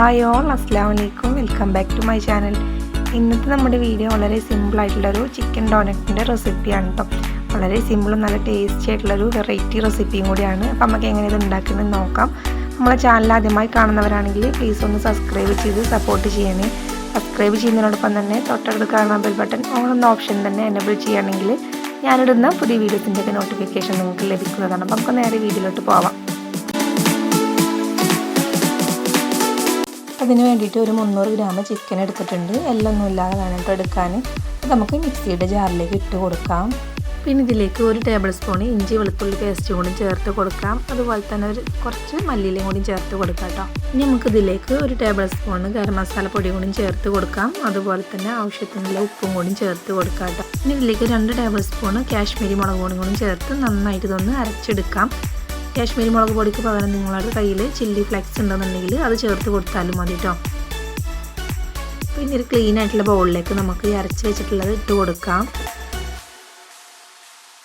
Hi all, അസ്സലാമു അലൈക്കും. Welcome back to my channel. ഇന്നത്തെ നമ്മുടെ വീഡിയോ വളരെ സിമ്പിളായിട്ടുള്ളൊരു ചിക്കൻ ഡോണറ്റിൻ്റെ റെസിപ്പിയാണ് കേട്ടോ. വളരെ സിമ്പിളും നല്ല ടേസ്റ്റി ആയിട്ടുള്ളൊരു വെറൈറ്റി റെസിപ്പിയും കൂടിയാണ്. അപ്പോൾ നമുക്ക് എങ്ങനെ ഇത് ഉണ്ടാക്കുന്നത് നോക്കാം. നമ്മളെ ചാനൽ ആദ്യമായി കാണുന്നവരാണെങ്കിൽ പ്ലീസ് ഒന്ന് സബ്സ്ക്രൈബ് ചെയ്ത് സപ്പോർട്ട് ചെയ്യണേ. സബ്സ്ക്രൈബ് ചെയ്യുന്നതിനോടൊപ്പം തന്നെ തൊട്ടടുത്ത് കാണുന്ന ബെൽ ബട്ടൺ ഓൺ എന്ന ഓപ്ഷൻ തന്നെ എനേബിൾ ചെയ്യുകയാണെങ്കിൽ ഞാനിടുന്ന പുതിയ വീഡിയോസിൻ്റെയൊക്കെ നോട്ടിഫിക്കേഷൻ നിങ്ങൾക്ക് ലഭിക്കുന്നതാണ്. അപ്പോൾ നമുക്ക് നേരെ വീഡിയോയിലോട്ട് പോവാം. അതിന് വേണ്ടിയിട്ട് ഒരു 300 ഗ്രാം ചിക്കൻ എടുത്തിട്ടുണ്ട്. എല്ലൊന്നും ഇല്ലാതെ വേണം എടുക്കാൻ. നമുക്ക് മിക്സിയുടെ ജാറിലേക്ക് ഇട്ട് കൊടുക്കാം. പിന്നെ ഇതിലേക്ക് 1 ടേബിൾ സ്പൂൺ ഇഞ്ചി വെളുത്തുള്ളി പേസ്റ്റ് കൂടി ചേർത്ത് കൊടുക്കാം. അതുപോലെ തന്നെ കുറച്ച് മല്ലിയിലയും കൂടി ചേർത്ത് കൊടുക്കാം കേട്ടോ. ഇനി നമുക്ക് ഇതിലേക്ക് 1 ടേബിൾ സ്പൂൺ ഗരം മസാല പൊടി കൂടി ചേർത്ത് കൊടുക്കാം. അതുപോലെ തന്നെ ആവശ്യത്തിനുള്ള ഉപ്പും കൂടി ചേർത്ത് കൊടുക്കാം കേട്ടോ. ഇനി ഇതിലേക്ക് 2 ടേബിൾ സ്പൂൺ കാശ്മീരി മുളക് പൊടി കൂടി ചേർത്ത് നന്നായിട്ട് ഇതൊന്ന് അരച്ചെടുക്കാം. കാശ്മീരി മുളക് പൊടിക്ക് പകരം നിങ്ങളുടെ കയ്യിൽ ചില്ലി ഫ്ലെക്സ് ഉണ്ടെന്നുണ്ടെങ്കിൽ അത് ചേർത്ത് കൊടുത്താലും മതി കേട്ടോ. പിന്നെ ഒരു ക്ലീൻ ആയിട്ടുള്ള ബൗളിലേക്ക് നമുക്ക് ഈ അരച്ച് വെച്ചിട്ടുള്ളത് ഇട്ട് കൊടുക്കാം.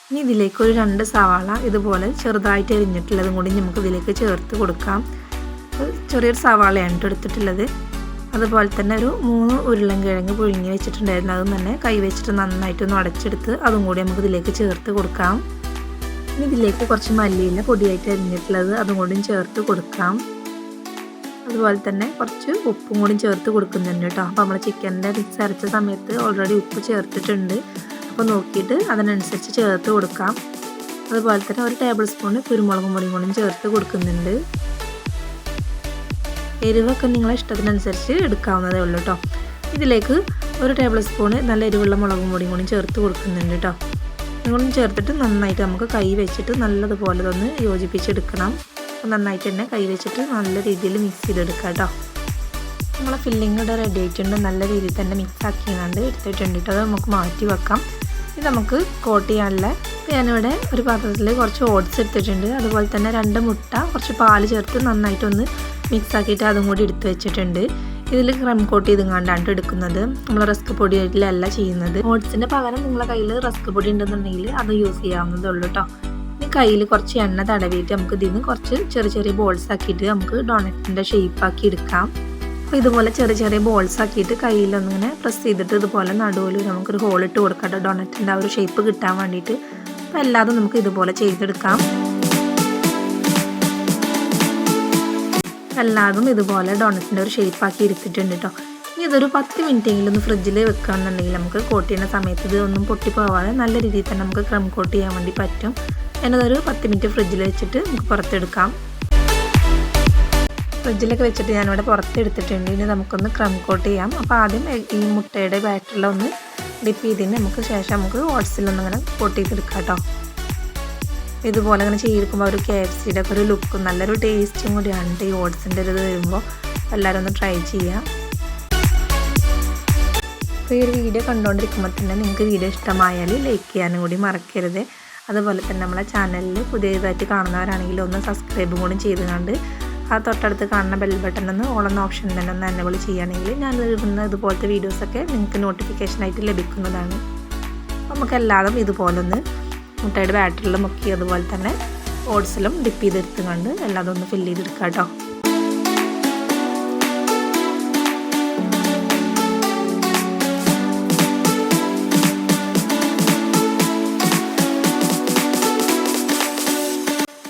ഇനി ഇതിലേക്ക് ഒരു 2 സവാള ഇതുപോലെ ചെറുതായിട്ട് എരിഞ്ഞിട്ടുള്ളതും കൂടി നമുക്ക് ഇതിലേക്ക് ചേർത്ത് കൊടുക്കാം. ചെറിയൊരു സവാളയാണ് എടുത്തിട്ടുള്ളത്. അതുപോലെ തന്നെ ഒരു 3 ഉരുളൻകിഴങ്ങ് പുഴുങ്ങി വെച്ചിട്ടുണ്ടായിരുന്നു. അതും തന്നെ കൈ വെച്ചിട്ട് നന്നായിട്ടൊന്ന് ഉടച്ചെടുത്ത് അതും കൂടി നമുക്ക് ഇതിലേക്ക് ചേർത്ത് കൊടുക്കാം. ഇനി ഇതിലേക്ക് കുറച്ച് മല്ലിയില പൊടിയായിട്ട് അരിഞ്ഞിട്ടുള്ളത് അതും കൂടി ചേർത്ത് കൊടുക്കാം. അതുപോലെ തന്നെ കുറച്ച് ഉപ്പും കൂടി ചേർത്ത് കൊടുക്കുന്നുണ്ട് കേട്ടോ. അപ്പോൾ നമ്മൾ ചിക്കൻ്റെ മിക്സ് അരച്ച സമയത്ത് ഓൾറെഡി ഉപ്പ് ചേർത്തിട്ടുണ്ട്. അപ്പോൾ നോക്കിയിട്ട് അതിനനുസരിച്ച് ചേർത്ത് കൊടുക്കാം. അതുപോലെ തന്നെ 1 ടേബിൾ സ്പൂൺ കുരുമുളക് പൊടിയും കൂടി ചേർത്ത് കൊടുക്കുന്നുണ്ട്. എരിവൊക്കെ നിങ്ങളെ ഇഷ്ടത്തിനനുസരിച്ച് എടുക്കാവുന്നതേ ഉള്ളൂ കേട്ടോ. ഇതിലേക്ക് 1 ടേബിൾ സ്പൂൺ നല്ല എരിവുള്ള മുളകും പൊടിയും കൂടി ചേർത്ത് കൊടുക്കുന്നുണ്ട് കേട്ടോ. ഇതുകൊണ്ടും ചേർത്തിട്ട് നന്നായിട്ട് നമുക്ക് കൈ വെച്ചിട്ട് നല്ലതുപോലെ ഒന്ന് യോജിപ്പിച്ചെടുക്കണം. നന്നായിട്ട് തന്നെ കൈ വെച്ചിട്ട് നല്ല രീതിയിൽ മിക്സ് ചെയ്തെടുക്കാം കേട്ടോ. നമ്മളെ ഫില്ലിംഗ് ഇവിടെ റെഡി ആയിട്ടുണ്ട്. നല്ല രീതിയിൽ തന്നെ മിക്സ് ആക്കിയാണ്ട് എടുത്തിട്ടുണ്ട് കേട്ടോ. അത് നമുക്ക് മാറ്റി വെക്കാം. ഇത് നമുക്ക് കോട്ട് ചെയ്യാനുള്ള ഞാനിവിടെ ഒരു പാത്രത്തിൽ കുറച്ച് ഓട്സ് എടുത്തിട്ടുണ്ട്. അതുപോലെ തന്നെ 2 മുട്ട കുറച്ച് പാല് ചേർത്ത് നന്നായിട്ടൊന്ന് മിക്സ് ആക്കിയിട്ട് അതും കൂടി എടുത്ത് വെച്ചിട്ടുണ്ട്. ഇതിൽ ക്രം കോട്ട് ചെയ്തെങ്ങാണ്ടാണ് എടുക്കുന്നത്. നമ്മൾ റസ്ക് പൊടിയിലല്ല ചെയ്യുന്നത്. ഓട്സിൻ്റെ പകരം നിങ്ങളുടെ കയ്യിൽ റസ്ക് പൊടി ഉണ്ടെന്നുണ്ടെങ്കിൽ അത് യൂസ് ചെയ്യാവുന്നതേ ഉള്ളൂ കേട്ടോ. ഇനി കയ്യിൽ കുറച്ച് എണ്ണ തടവിയിട്ട് നമുക്ക് ഇതിന് കുറച്ച് ചെറിയ ബോൾസ് ആക്കിയിട്ട് നമുക്ക് ഡോണറ്റിൻ്റെ ഷേപ്പ് ആക്കി എടുക്കാം. അപ്പോൾ ഇതുപോലെ ചെറിയ ബോൾസ് ആക്കിയിട്ട് കയ്യിലൊന്നിങ്ങനെ പ്രസ് ചെയ്തിട്ട് ഇതുപോലെ നടുവിൽ നമുക്കൊരു ഹോൾ ഇട്ട് കൊടുക്കാം കേട്ടോ. ഡോണറ്റിൻ്റെ ആ ഒരു ഷേപ്പ് കിട്ടാൻ വേണ്ടിയിട്ട്. അപ്പോൾ എല്ലാതും നമുക്ക് ഇതുപോലെ ചെയ്തെടുക്കാം. എല്ലാതും ഇതുപോലെ ഡോണറ്റിൻ്റെ ഒരു ഷേപ്പാക്കി എടുത്തിട്ടുണ്ട് കേട്ടോ. ഇനി ഇതൊരു 10 മിനിറ്റെങ്കിലും ഒന്ന് ഫ്രിഡ്ജിൽ വെക്കുകയാണെന്നുണ്ടെങ്കിൽ നമുക്ക് കോട്ട് ചെയ്യുന്ന സമയത്ത് ഇതൊന്നും പൊട്ടിപ്പോവാതെ നല്ല രീതിയിൽ തന്നെ നമുക്ക് ക്രം കോട്ട് ചെയ്യാൻ വേണ്ടി പറ്റും. എന്നതൊരു 10 മിനിറ്റ് ഫ്രിഡ്ജിൽ വെച്ചിട്ട് നമുക്ക് പുറത്തെടുക്കാം. ഫ്രിഡ്ജിലൊക്കെ വെച്ചിട്ട് ഞാനിവിടെ പുറത്തെടുത്തിട്ടുണ്ട്. ഇനി നമുക്കൊന്ന് ക്രം കോട്ട് ചെയ്യാം. അപ്പോൾ ആദ്യം ഈ മുട്ടയുടെ ബാറ്ററിലൊന്ന് ഡിപ്പ് ചെയ്തതിന് നമുക്ക് ശേഷം നമുക്ക് ഓട്സിലൊന്നിങ്ങനെ കോട്ട് ചെയ്തെടുക്കാം കേട്ടോ. ഇതുപോലെ അങ്ങനെ ചെയ്തെടുക്കുമ്പോൾ ഒരു KFCയുടെ ഒക്കെ ഒരു ലുക്കും നല്ലൊരു ടേസ്റ്റും കൂടിയാണ് ഈ ഓട്സിൻ്റെ ഒരു ഇത് വരുമ്പോൾ. എല്ലാവരും ഒന്ന് ട്രൈ ചെയ്യാം. അപ്പോൾ ഈ ഒരു വീഡിയോ കണ്ടുകൊണ്ടിരിക്കുമ്പോൾ തന്നെ നിങ്ങൾക്ക് വീഡിയോ ഇഷ്ടമായാൽ ലൈക്ക് ചെയ്യാനും കൂടി മറക്കരുത്. അതുപോലെ തന്നെ നമ്മളെ ചാനലിൽ പുതിയതായിട്ട് കാണുന്നവരാണെങ്കിൽ ഒന്ന് സബ്സ്ക്രൈബും കൂടി ചെയ്തുകൊണ്ട് ആ തൊട്ടടുത്ത് കാണുന്ന ബെൽ ബട്ടൺ ഒന്ന് ഓൾ എന്ന ഓപ്ഷൻ തന്നെ ഒന്ന് എനേബിൾ ചെയ്യുകയാണെങ്കിൽ ഞാൻ ഇടുന്ന ഇതുപോലത്തെ വീഡിയോസൊക്കെ നിങ്ങൾക്ക് നോട്ടിഫിക്കേഷനായിട്ട് ലഭിക്കുന്നതാണ്. നമുക്ക് എല്ലാതും ഇതുപോലെ ഒന്ന് മുട്ടയുടെ ബാറ്ററിൽ മുക്കി അതുപോലെ തന്നെ ഓട്സിലും ഡിപ്പ് ചെയ്തെടുത്തുകൊണ്ട് എല്ലാതും ഒന്ന് ഫില്ല് ചെയ്തെടുക്കാം കേട്ടോ.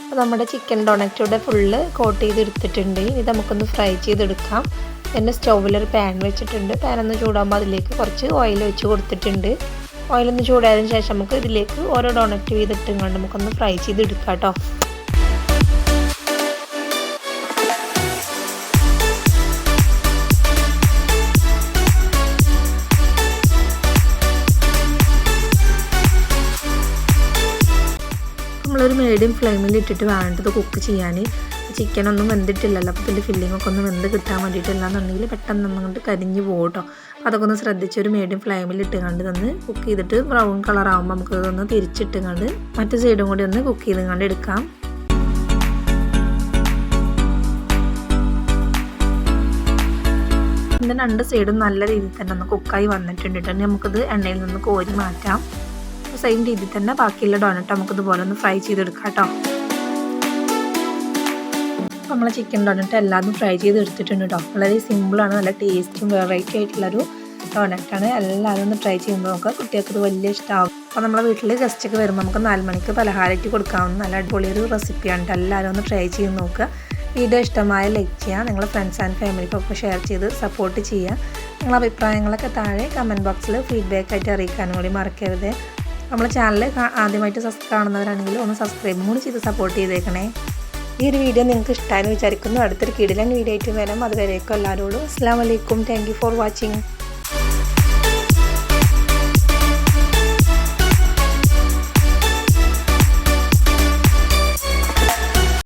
അപ്പോൾ നമ്മുടെ ചിക്കൻ ഡോണറ്റിലൂടെ ഫുള്ള് കോട്ട് ചെയ്തെടുത്തിട്ടുണ്ട്. ഇത് നമുക്കൊന്ന് ഫ്രൈ ചെയ്തെടുക്കാം. പിന്നെ സ്റ്റൗവിലൊരു പാൻ വെച്ചിട്ടുണ്ട്. പാൻ ഒന്ന് ചൂടാകുമ്പോൾ അതിലേക്ക് കുറച്ച് ഓയിൽ വെച്ച് കൊടുത്തിട്ടുണ്ട്. ഓയിലൊന്ന് ചൂടായതിനു ശേഷം നമുക്ക് ഇതിലേക്ക് ഓരോ ഡോണറ്റ് ചെയ്തിട്ടുകൊണ്ട് നമുക്കൊന്ന് ഫ്രൈ ചെയ്തെടുക്കാം കേട്ടോ. നമ്മളൊരു മീഡിയം ഫ്ലെയിമിൽ ഇട്ടിട്ട് വേണ്ടത് കുക്ക് ചെയ്യാൻ. ചിക്കനൊന്നും വെന്തിട്ടില്ലല്ലോ. അപ്പോൾ ഇതിൻ്റെ ഫില്ലിങ്ങൊക്കെ ഒന്ന് വെന്ത് കിട്ടാൻ വേണ്ടിയിട്ടില്ലാന്നുണ്ടെങ്കിൽ പെട്ടെന്ന് നമ്മങ്ങോട്ട് കരിഞ്ഞ് പോകും കേട്ടോ. അതൊക്കെ ഒന്ന് ശ്രദ്ധിച്ച് ഒരു മീഡിയം ഫ്ലെയിമിൽ ഇട്ടുകൊണ്ട് ഒന്ന് കുക്ക് ചെയ്തിട്ട് ബ്രൗൺ കളർ ആകുമ്പോൾ നമുക്ക് ഇതൊന്ന് തിരിച്ചിട്ടുകൊണ്ട് മറ്റു സൈഡും കൂടി ഒന്ന് കുക്ക് ചെയ്തുകൊണ്ട് എടുക്കാം. ഇതിൻ്റെ 2 സൈഡും നല്ല രീതിയിൽ തന്നെ ഒന്ന് കുക്കായി വന്നിട്ടുണ്ട് കേട്ടോ. നമുക്കിത് എണ്ണയിൽ നിന്ന് കോരി മാറ്റാം. സെയിം രീതിയിൽ തന്നെ ബാക്കിയുള്ള ഡോണറ്റ് നമുക്കിതുപോലെ ഒന്ന് ഫ്രൈ ചെയ്തെടുക്കാം കേട്ടോ. നമ്മൾ ചിക്കൻ ഡോണറ്റ് എല്ലാതും ഫ്രൈ ചെയ്ത് എടുത്തിട്ടുണ്ട് കേട്ടോ. വളരെ സിമ്പിളാണ്, നല്ല ടേസ്റ്റും വെറൈറ്റി ആയിട്ടുള്ളൊരു ഡോണറ്റാണ്. എല്ലാവരും ഒന്ന് ട്രൈ ചെയ്ത് നോക്കുക, കുട്ടികൾക്ക് ഇത് വലിയ ഇഷ്ടമാകും. അപ്പോൾ നമ്മളെ വീട്ടിൽ ഗസ്റ്റൊക്കെ വരുമ്പോൾ നമുക്ക് 4 മണിക്ക് പലഹാരമായിട്ട് കൊടുക്കാവുന്ന നല്ല അടിപൊളിയൊരു റെസിപ്പിയാണ്. എല്ലാവരും ഒന്ന് ട്രൈ ചെയ്ത് നോക്കുക. വീഡിയോ ഇഷ്ടമായ ലൈക്ക് ചെയ്യുക, നിങ്ങളുടെ ഫ്രണ്ട്സ് ആൻഡ് ഫാമിലിക്കൊക്കെ ഷെയർ ചെയ്ത് സപ്പോർട്ട് ചെയ്യുക. നിങ്ങളുടെ അഭിപ്രായങ്ങളൊക്കെ താഴെ കമൻറ്റ് ബോക്സിൽ ഫീഡ്ബാക്ക് ആയിട്ട് അറിയിക്കാനും കൂടി മറക്കരുത്. നമ്മുടെ ചാനൽ ആദ്യമായിട്ട് കാണുന്നവരാണെങ്കിൽ ഒന്ന് സബ്സ്ക്രൈബും കൂടി ചെയ്ത് സപ്പോർട്ട് ചെയ്തേക്കണേ. ഈ ഒരു വീഡിയോ നിങ്ങൾക്ക് ഇഷ്ടമായെന്ന് വിചാരിക്കുന്നു. അടുത്തൊരു കിടിലൻ വീഡിയോ ആയിട്ട് വരാം. അതുവരേക്കും എല്ലാവരോടും അസ്സലാമു അലൈക്കും. Thank you for watching.